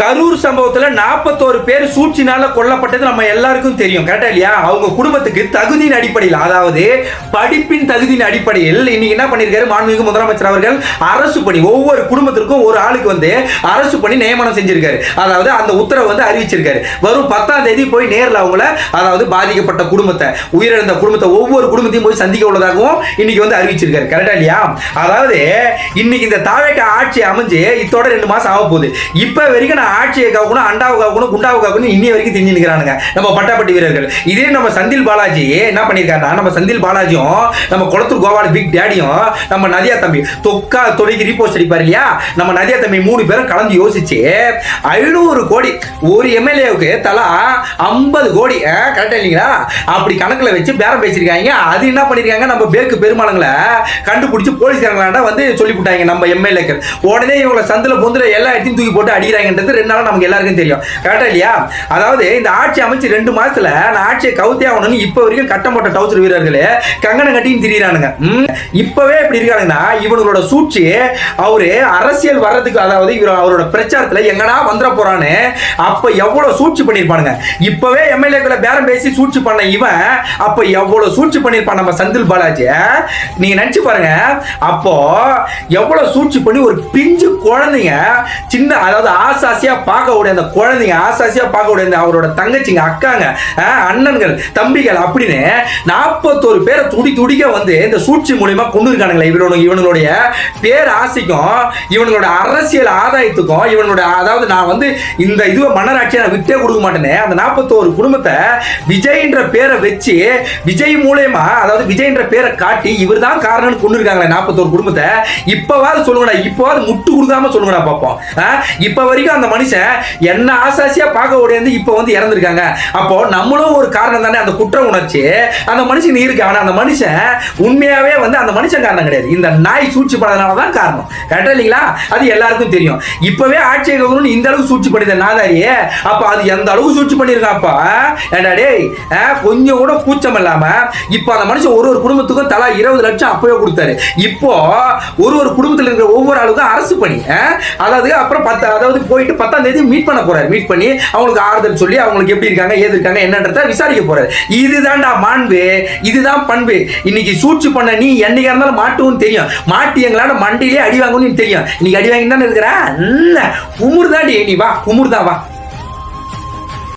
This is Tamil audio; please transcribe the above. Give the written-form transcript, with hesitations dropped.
கரூர் சம்பவத்துல 41 பேர் சூழ்ச்சினால கொல்லப்பட்டது நம்ம எல்லாருக்கும் தெரியும். கரெக்டா இல்லையா? அவங்க குடும்பத்துக்கு தகுதியின் அடிப்படையில், அதாவது படிப்பின் தகுதியின் அடிப்படையில் இன்னைக்கு என்ன பண்ணிருக்காரு மாண்புமிகு முதலமைச்சர் அவர்கள், அரசு பணி ஒவ்வொரு குடும்பத்திற்கும் ஒரு ஆளுக்கு அரசு பணி நியமனம் செஞ்சிருக்காரு. அதாவது அந்த உத்தரவு அறிவிச்சிருக்காரு. வரும் 10ஆம் தேதி போய் நேரில் அவங்கள, அதாவது பாதிக்கப்பட்ட குடும்பத்தை, உயிரிழந்த குடும்பத்தை, ஒவ்வொரு குடும்பத்தையும் போய் சந்திக்க உள்ளதாகவும் இன்னைக்கு அறிவிச்சிருக்காரு. கரெக்டா இல்லையா? அதாவது இன்னைக்கு இந்த தாவேக்கா ஆட்சி அமைஞ்சு இதோட 2 மாசம் ஆக போகுது. இப்ப வரைக்கும் ஆட்சியை காக்கணும், அண்டாவை காக்கணும், குண்டாவை காக்கணும் இன்னி வரைக்கும் திங்கி நிற்கிறானுங்க நம்ம பட்டாப்பட்டி வீரர்கள். இதே நம்ம செந்தில் பாலாஜி என்ன பண்ணிருக்காருன்னா, நம்ம செந்தில் பாலாஜியும் நம்ம குளத்தூர் கோபால் பிக் டேடியும் நம்ம நதியா தம்பி தொக்கா தொலைக்கு ரீபோஸ்ட் அடிப்பார் இல்லையா, நம்ம நதியா தம்பி 3 பேரும் கலந்து யோசிச்சு 500 கோடி ஒரு எம்எல்ஏவுக்கு தலா 50 கோடி, கரெக்டா இல்லைங்களா, அப்படி கணக்குல வச்சு பேரம் பேசிருக்காங்க. அது என்ன பண்ணிருக்காங்க, நம்ம பேக்கு பெருமாளங்களை கண்டுபிடிச்சு போலீஸ்காரங்களாண்டா சொல்லி விட்டாங்க நம்ம எம்எல்ஏக்கள். உடனே இவங்களை சந்தில பொந்துல எல்லா இடத்தையும் தூக்கி போட்டு அடிக்கிறாங்கன்றது 2 நாளா நமக்கு எல்லாருக்கும் தெரியும். கரெக்டா இல்லையா? அதாவது இந்த ஆட்சி அமைச்சு 2 மாசத்துல நான் ஆட்சியை கவுத்தே ஆகணும்னு இப்ப வரைக்கும் கட்டம் போட்ட டவுசர் வீரர்களே கங்கணம் கட்டின்னு திரியிறானுங்க. இப்பவே எப்படி இருக்காங்கன்னா, இவங்களோட சூழ்ச்சி அவரு அரசியல் வர்றதுக்கு, அதாவது அவரோட பிரச்சாரத்துல எங்கடா வந்துட போறான்னு அப்ப எவ்வளவு சூழ்ச்சி பண்ணிருப்பானுங்க. இப்பவே எம்எல்ஏக்களை பேரம் பேசி சூழ்ச்சி பண்ண இவன் அப்ப எவ்வளவு சூழ்ச்சி பண்ணிருப்பான் நம்ம செந்தில் பாலாஜி. நீங்க நினைச்சு பாருங்க, அப்போ எவ்வளவு சூழ்ச்சி பண்ணி ஒரு பிஞ்சு குழந்தைங்க, சின்ன, அதாவது ஆசாசியா பார்க்கக்கூடிய அந்த குழந்தைங்க, ஆசாசியா பார்க்கக்கூடிய அவரோட தங்கச்சிங்க, அக்காங்க, அண்ணன்கள், தம்பிகள் அப்படின்னு 41 பேரை துடிக்க இந்த சூழ்ச்சி மூலியமா கொண்டு இருக்கானுங்களே. இவனுடைய பேர் ஆசைக்கும், இவனோட அரசியல் ஆதாயத்துக்கும், இவனோட, அதாவது நான் இந்த இதுவை மன்னராட்சியை நான் விட்டே கொடுக்க மாட்டேன்னு அந்த 41 குடும்பத்தை விஜய்ன்ற பேரை வச்சு, விஜய் மூலமா, அதாவது விஜய்ன்ற பேரை காட்டி இவர் தான் காரணம் கொண்டு இருக்காங்களே 41 குடும்பத்தை. இப்பவாது சொல்லுங்கடா, இப்பவாது முட்டு கொடுக்காம சொல்லுங்கடா பாப்போம். இப்ப வரைக்கும் அந்த மனுஷன் என்ன ஆசாசியா பார்க்க ஓடிந்து இப்ப இறந்திருக்காங்க. அப்போ நம்மளும் ஒரு காரணம் தானே, அந்த குற்ற உணர்ச்சி அந்த மனுஷன் இருக்கு. ஆனா அந்த மனுஷன் உண்மையாவே அந்த மனுஷன் காரணம் கிடையாது, இந்த நாய் சூழ்ச்சி பண்ணதுனாலதான் காரணம். கரெக்டா இல்லைங்களா? அது எல்லாருக்கும் தெரியும். இப்பவே ஆட்சியை கவர்னு இந்த அளவுக்கு சூழ்ச்சி பண்ணித நாதாரியே, அப்ப அது எந்த அளவுக்கு சூழ்ச்சி பண்ணிருக்காப்பா. ஏண்டா டேய், கொஞ்சம் கூட கூச்சம் இல்லாம இப்ப அந்த மனுஷன் ஒரு குடும்பத்துக்கும் தலா 20 லட்சம் அப்பவே கொடுத்தாரு. இப்போ ஒரு குடும்பத்தில் இருக்கிற ஒவ்வொரு ஆளுக்கும் அரசு பணி, அதாவது அப்புறம் அதாவது போயிட்டு 10ஆம் தேதி மீட் பண்ண போறாரு. மீட் பண்ணி அவங்களுக்கு ஆறுதல் சொல்லி அவங்களுக்கு எப்படி இருக்காங்க, ஏது இருக்காங்க, என்னன்றத விசாரிக்க போறாரு. இதுதான்டா மாண்பு, இதுதான் பண்பு. இன்னைக்கு சூழ்ச்சி பண்ண நீ என்னைக்கா இருந்தாலும் மாட்டுவும் தெரியும், மாட்டி எங்களால மண்டியிலே அடி வாங்கணும்னு தெரியும். இன்னைக்கு அடி வாங்கி தானே இருக்கிற, குமுர் தாண்டி, நீ வா, குமுர் தான் வா.